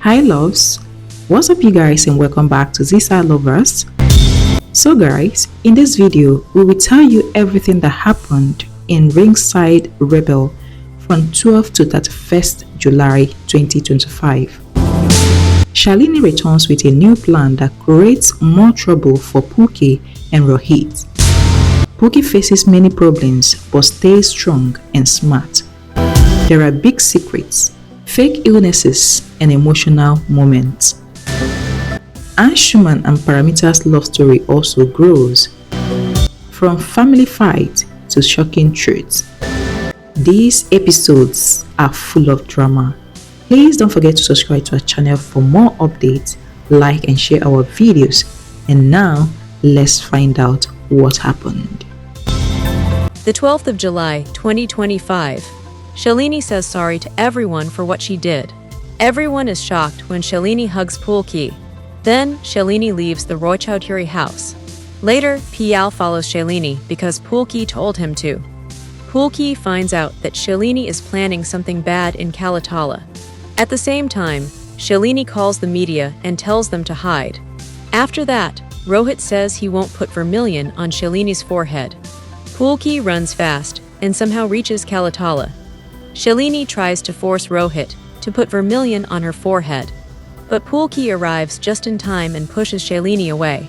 Hi loves, what's up you guys and welcome back to ZSide Lovers. So guys, in this video we will tell you everything that happened in Ringside Rebel from 12th to 31st July 2025. Shalini returns with a new plan that creates more trouble for Phulki and Rohit. Phulki faces many problems but stays strong and smart. There are big secrets, fake illnesses, and emotional moments. Anshuman and Paramita's love story also grows. From family fight to shocking truths. These episodes are full of drama. Please don't forget to subscribe to our channel for more updates, like and share our videos. And now, let's find out what happened. The 12th of July, 2025. Shalini says sorry to everyone for what she did. Everyone is shocked when Shalini hugs Phulki. Then, Shalini leaves the Roy Chowdhury house. Later, Pial follows Shalini because Phulki told him to. Phulki finds out that Shalini is planning something bad in Kalatala. At the same time, Shalini calls the media and tells them to hide. After that, Rohit says he won't put vermilion on Shalini's forehead. Phulki runs fast and somehow reaches Kalatala. Shalini tries to force Rohit to put vermilion on her forehead, but Phulki arrives just in time and pushes Shalini away.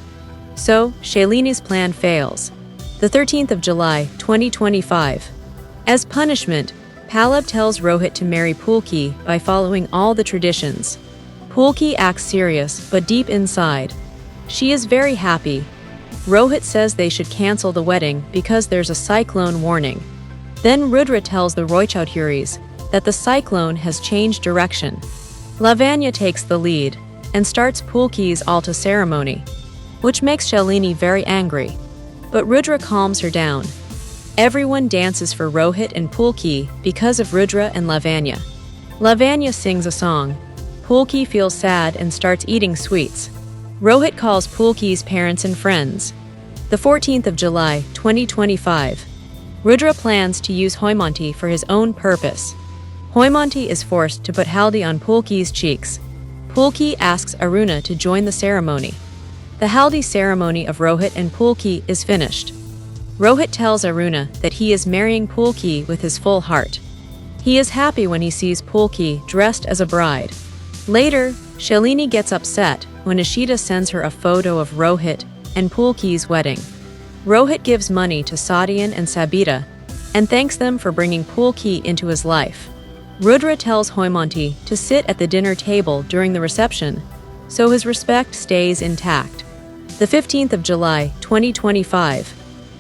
So, Shalini's plan fails. The 13th of July, 2025. As punishment, Pallab tells Rohit to marry Phulki by following all the traditions. Phulki acts serious, but deep inside, she is very happy. Rohit says they should cancel the wedding because there's a cyclone warning. Then Rudra tells the Roy Chowdhurys that the cyclone has changed direction. Lavanya takes the lead and starts Phulki's altar ceremony, which makes Shalini very angry. But Rudra calms her down. Everyone dances for Rohit and Phulki because of Rudra and Lavanya. Lavanya sings a song. Phulki feels sad and starts eating sweets. Rohit calls Phulki's parents and friends. The 14th of July, 2025. Rudra plans to use Hoimanti for his own purpose. Hoimanti is forced to put haldi on Phulki's cheeks. Phulki asks Aruna to join the ceremony. The haldi ceremony of Rohit and Phulki is finished. Rohit tells Aruna that he is marrying Phulki with his full heart. He is happy when he sees Phulki dressed as a bride. Later, Shalini gets upset when Ashita sends her a photo of Rohit and Phulki's wedding. Rohit gives money to Sadian and Sabita and thanks them for bringing Phulki into his life. Rudra tells Hoimanti to sit at the dinner table during the reception, so his respect stays intact. The 15th of July, 2025.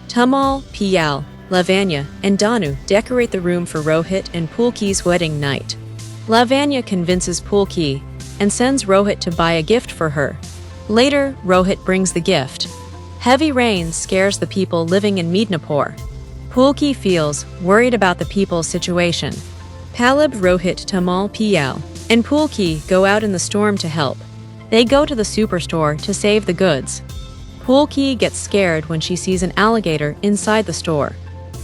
Tamal, Pial, Lavanya, and Danu decorate the room for Rohit and Phulki's wedding night. Lavanya convinces Phulki and sends Rohit to buy a gift for her. Later, Rohit brings the gift. Heavy rain scares the people living in Midnapur. Phulki feels worried about the people's situation. Pallab, Rohit, Tamal, Pial, and Phulki go out in the storm to help. They go to the superstore to save the goods. Phulki gets scared when she sees an alligator inside the store.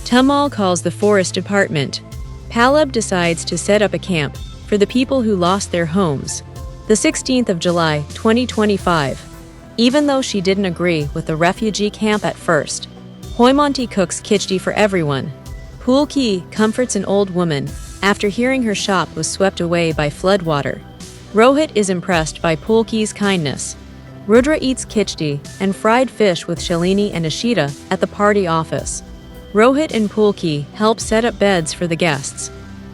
Tamal calls the forest department. Pallab decides to set up a camp for the people who lost their homes. The 16th of July, 2025. Even though she didn't agree with the refugee camp at first, Hoimanti cooks khichdi for everyone. Phulki comforts an old woman after hearing her shop was swept away by floodwater. Rohit is impressed by Phulki's kindness. Rudra eats khichdi and fried fish with Shalini and Ashita at the party office. Rohit and Phulki help set up beds for the guests.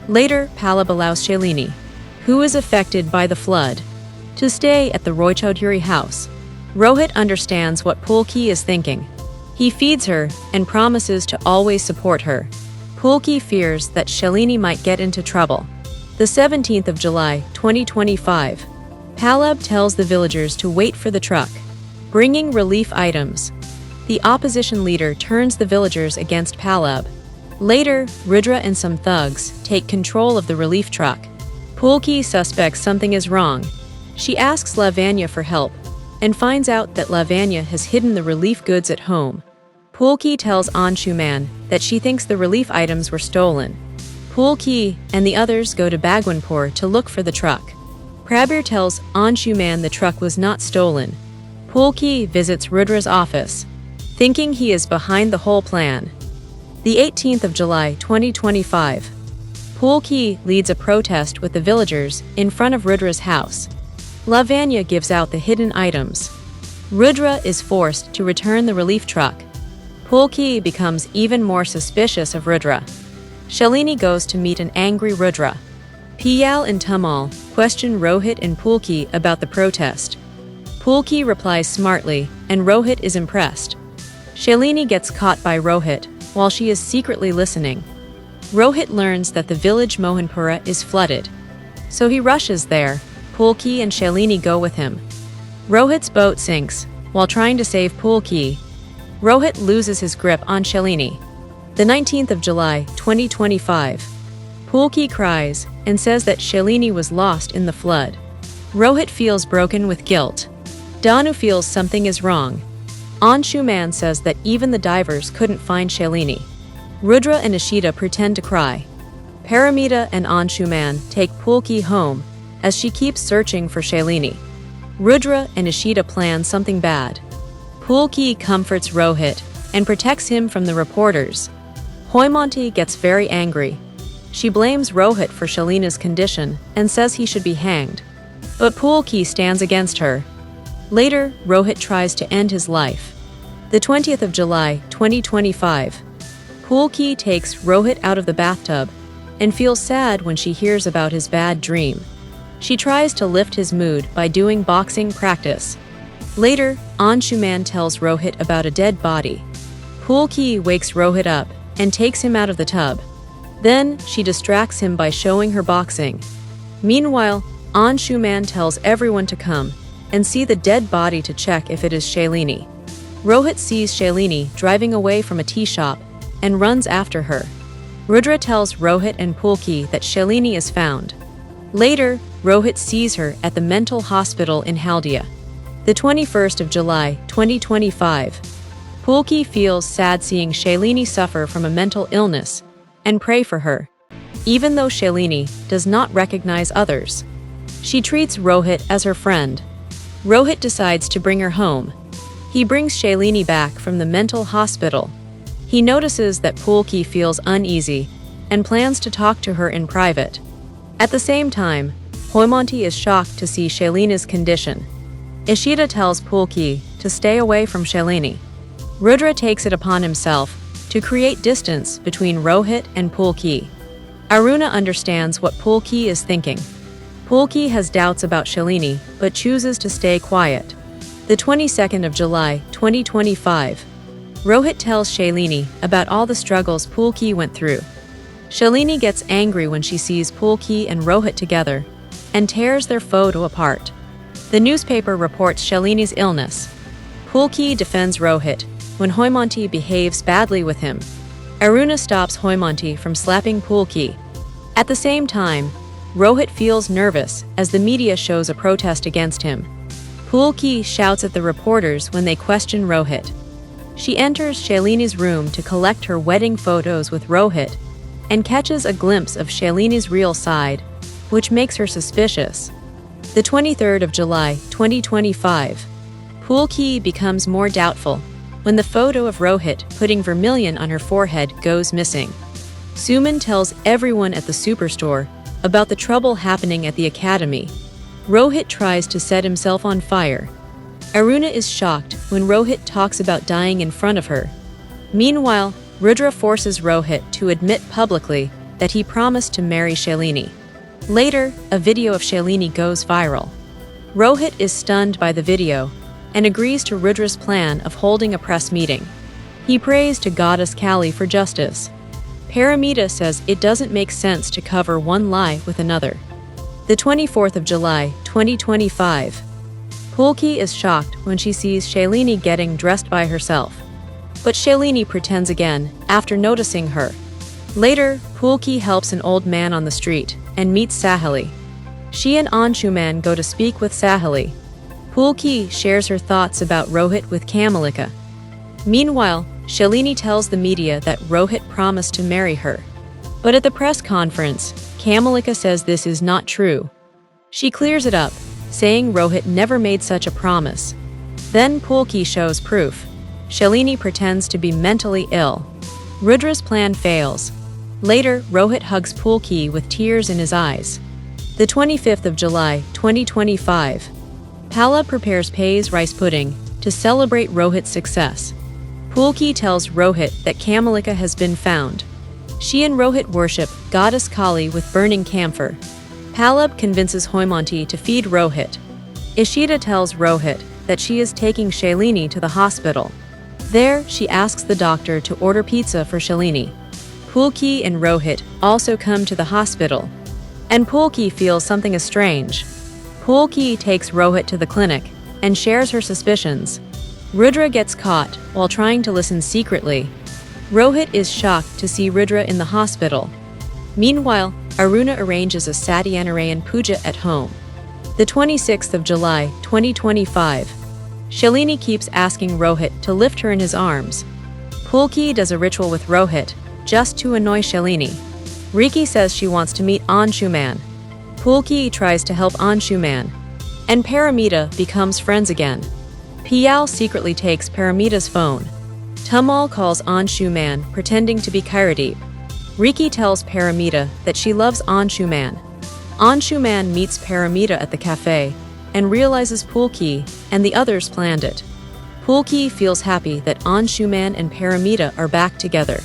Later, Pallab allows Shalini, who is affected by the flood, to stay at the Roy Chowdhury house. Rohit understands what Phulki is thinking. He feeds her and promises to always support her. Phulki fears that Shalini might get into trouble. The 17th of July, 2025. Pallab tells the villagers to wait for the truck, bringing relief items. The opposition leader turns the villagers against Pallab. Later, Rudra and some thugs take control of the relief truck. Phulki suspects something is wrong. She asks Lavanya for help and finds out that Lavanya has hidden the relief goods at home. Phulki tells Anshuman that she thinks the relief items were stolen. Phulki and the others go to Bagwanpur to look for the truck. Prabir tells Anshuman the truck was not stolen. Phulki visits Rudra's office, thinking he is behind the whole plan. The 18th of July 2025. Phulki leads a protest with the villagers in front of Rudra's house. Lavanya gives out the hidden items. Rudra is forced to return the relief truck. Phulki becomes even more suspicious of Rudra. Shalini goes to meet an angry Rudra. Piyal and Tamal question Rohit and Phulki about the protest. Phulki replies smartly, and Rohit is impressed. Shalini gets caught by Rohit while she is secretly listening. Rohit learns that the village Mohanpura is flooded, so he rushes there. Phulki and Shalini go with him. Rohit's boat sinks while trying to save Phulki. Rohit loses his grip on Shalini. The 19th of July 2025. Phulki cries and says that Shalini was lost in the flood. Rohit feels broken with guilt. Danu feels something is wrong. Anshuman says that even the divers couldn't find Shalini. Rudra and Ishita pretend to cry. Paramita and Anshuman take Phulki home as she keeps searching for Shalini. Rudra and Ishita plan something bad. Phulki comforts Rohit and protects him from the reporters. Hoimonti gets very angry. She blames Rohit for Shalina's condition and says he should be hanged. But Phulki stands against her. Later, Rohit tries to end his life. The 20th of July 2025. Phulki takes Rohit out of the bathtub and feels sad when she hears about his bad dream. She tries to lift his mood by doing boxing practice. Later, Anshuman tells Rohit about a dead body. Phulki wakes Rohit up and takes him out of the tub. Then, she distracts him by showing her boxing. Meanwhile, Anshuman tells everyone to come and see the dead body to check if it is Shalini. Rohit sees Shalini driving away from a tea shop and runs after her. Rudra tells Rohit and Phulki that Shalini is found. Later, Rohit sees her at the mental hospital in Haldia. The 21st of July 2025. Phulki feels sad seeing Shalini suffer from a mental illness and pray for her, even though Shalini does not recognize others. She treats Rohit as her friend. Rohit decides to bring her home. He brings Shalini back from the mental hospital. He notices that Phulki feels uneasy and plans to talk to her in private. At the same time, Hoimonti is shocked to see Shalini's condition. Ishita tells Phulki to stay away from Shalini. Rudra takes it upon himself to create distance between Rohit and Phulki. Aruna understands what Phulki is thinking. Phulki has doubts about Shalini but chooses to stay quiet. The 22nd of July 2025. Rohit tells Shalini about all the struggles Phulki went through. Shalini gets angry when she sees Phulki and Rohit together and tears their photo apart. The newspaper reports Shalini's illness. Phulki defends Rohit when Hoimonti behaves badly with him. Aruna stops Hoimonti from slapping Phulki. At the same time, Rohit feels nervous as the media shows a protest against him. Phulki shouts at the reporters when they question Rohit. She enters Shalini's room to collect her wedding photos with Rohit and catches a glimpse of Shalini's real side, which makes her suspicious. The 23rd of July 2025. Phulki becomes more doubtful when the photo of Rohit putting vermilion on her forehead goes missing. Suman tells everyone at the superstore about the trouble happening at the academy. Rohit tries to set himself on fire. Aruna is shocked when Rohit talks about dying in front of her. Meanwhile, Rudra forces Rohit to admit publicly that he promised to marry Shalini. Later, a video of Shalini goes viral. Rohit is stunned by the video and agrees to Rudra's plan of holding a press meeting. He prays to Goddess Kali for justice. Paramita says it doesn't make sense to cover one lie with another. The 24th of July 2025. Phulki is shocked when she sees Shalini getting dressed by herself. But Shalini pretends again after noticing her. Later, Phulki helps an old man on the street and meets Sahili. She and Anshuman go to speak with Sahili. Phulki shares her thoughts about Rohit with Kamalika. Meanwhile, Shalini tells the media that Rohit promised to marry her. But at the press conference, Kamalika says this is not true. She clears it up, saying Rohit never made such a promise. Then Phulki shows proof. Shalini pretends to be mentally ill. Rudra's plan fails. Later, Rohit hugs Phulki with tears in his eyes. The 25th of July, 2025. Pala prepares Pai's rice pudding to celebrate Rohit's success. Phulki tells Rohit that Kamalika has been found. She and Rohit worship goddess Kali with burning camphor. Palab convinces Hoimanti to feed Rohit. Ishita tells Rohit that she is taking Shalini to the hospital. There, she asks the doctor to order pizza for Shalini. Phulki and Rohit also come to the hospital. And Phulki feels something is strange. Phulki takes Rohit to the clinic and shares her suspicions. Rudra gets caught while trying to listen secretly. Rohit is shocked to see Rudra in the hospital. Meanwhile, Aruna arranges a Satyanarayan puja at home. The 26th of July, 2025. Shalini keeps asking Rohit to lift her in his arms. Phulki does a ritual with Rohit, just to annoy Shalini. Riki says she wants to meet Anshuman. Phulki tries to help Anshuman. And Paramita becomes friends again. Piyal secretly takes Paramita's phone. Tamal calls Anshuman, pretending to be Kairadip. Riki tells Paramita that she loves Anshuman. Anshuman meets Paramita at the cafe and realizes Phulki and the others planned it. Phulki feels happy that Anshuman and Paramita are back together.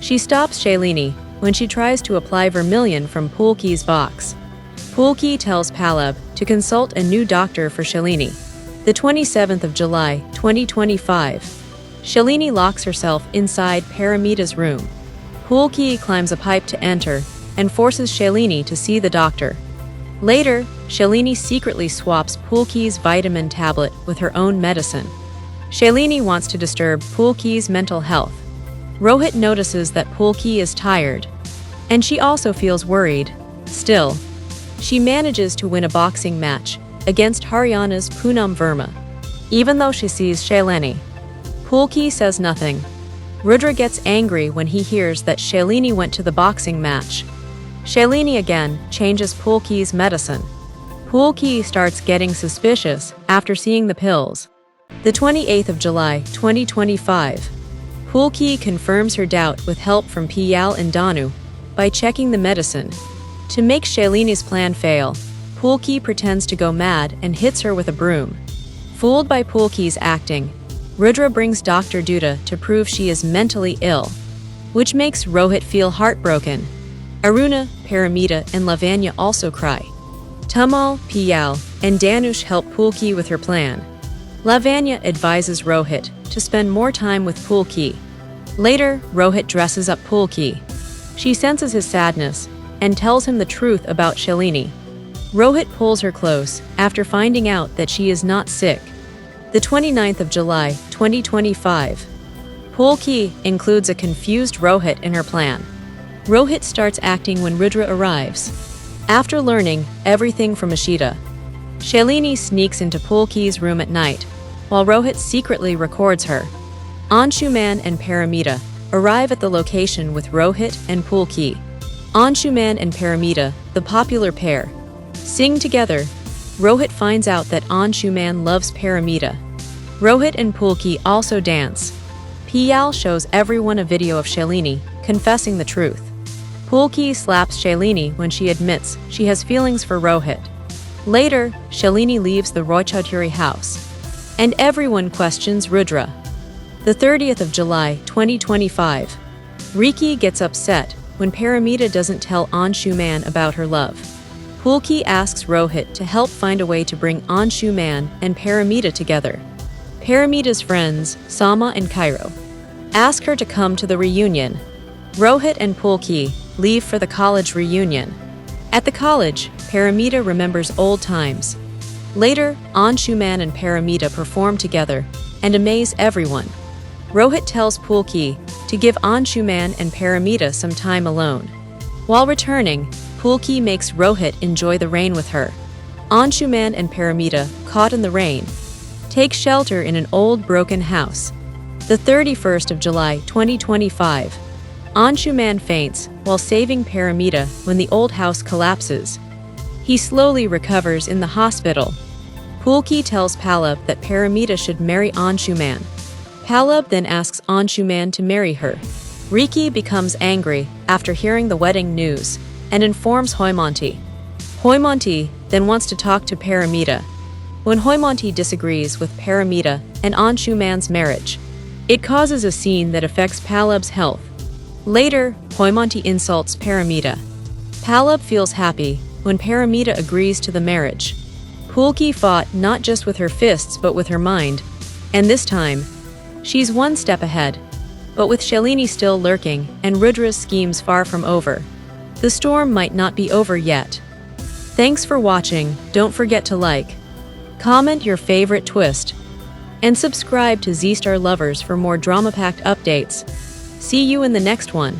She stops Shalini when she tries to apply vermilion from Phulki's box. Phulki tells Palab to consult a new doctor for Shalini. The 27th of July, 2025. Shalini locks herself inside Paramita's room. Phulki climbs a pipe to enter and forces Shalini to see the doctor. Later, Shalini secretly swaps Phulki's vitamin tablet with her own medicine. Shalini wants to disturb Phulki's mental health. Rohit notices that Phulki is tired, and she also feels worried. Still, she manages to win a boxing match against Haryana's Poonam Verma. Even though she sees Shalini, Phulki says nothing. Rudra gets angry when he hears that Shalini went to the boxing match. Shalini again changes Phulki's medicine. Phulki starts getting suspicious after seeing the pills. The 28th of July, 2025. Phulki confirms her doubt with help from Piyal and Danu by checking the medicine. To make Shalini's plan fail, Phulki pretends to go mad and hits her with a broom. Fooled by Phulki's acting, Rudra brings Dr. Duda to prove she is mentally ill, which makes Rohit feel heartbroken. Aruna, Paramita, and Lavanya also cry. Tamal, Piyal, and Danush help Phulki with her plan. Lavanya advises Rohit to spend more time with Phulki. Later, Rohit dresses up Phulki. She senses his sadness and tells him the truth about Shalini. Rohit pulls her close after finding out that she is not sick. The 29th of July, 2025. Phulki includes a confused Rohit in her plan. Rohit starts acting when Rudra arrives. After learning everything from Ishita, Shalini sneaks into Phulki's room at night, while Rohit secretly records her. Anshuman and Paramita arrive at the location with Rohit and Phulki. Anshuman and Paramita, the popular pair, sing together. Rohit finds out that Anshuman loves Paramita. Rohit and Phulki also dance. Piyal shows everyone a video of Shalini confessing the truth. Phulki slaps Shalini when she admits she has feelings for Rohit. Later, Shalini leaves the Roychaudhuri house, and everyone questions Rudra. The 30th of July, 2025. Riki gets upset when Paramita doesn't tell Anshuman about her love. Phulki asks Rohit to help find a way to bring Anshuman and Paramita together. Paramita's friends, Sama and Cairo, ask her to come to the reunion. Rohit and Phulki leave for the college reunion. At the college, Paramita remembers old times. Later, Anshuman and Paramita perform together and amaze everyone. Rohit tells Phulki to give Anshuman and Paramita some time alone. While returning, Phulki makes Rohit enjoy the rain with her. Anshuman and Paramita, caught in the rain, take shelter in an old broken house. The 31st of July, 2025. Anshuman faints while saving Paramita when the old house collapses. He slowly recovers in the hospital. Phulki tells Pallab that Paramita should marry Anshuman. Pallab then asks Anshuman to marry her. Riki becomes angry after hearing the wedding news and informs Hoimonti. Hoimonti then wants to talk to Paramita. When Hoimonti disagrees with Paramita and Anshuman's marriage, it causes a scene that affects Pallab's health. Later, Hoimonti insults Paramita. Pallab feels happy when Paramita agrees to the marriage. Phulki fought not just with her fists but with her mind, and this time, she's one step ahead. But with Shalini still lurking and Rudra's schemes far from over, the storm might not be over yet. Thanks for watching. Don't forget to like, comment your favorite twist, and subscribe to Z Star Lovers for more drama-packed updates. See you in the next one.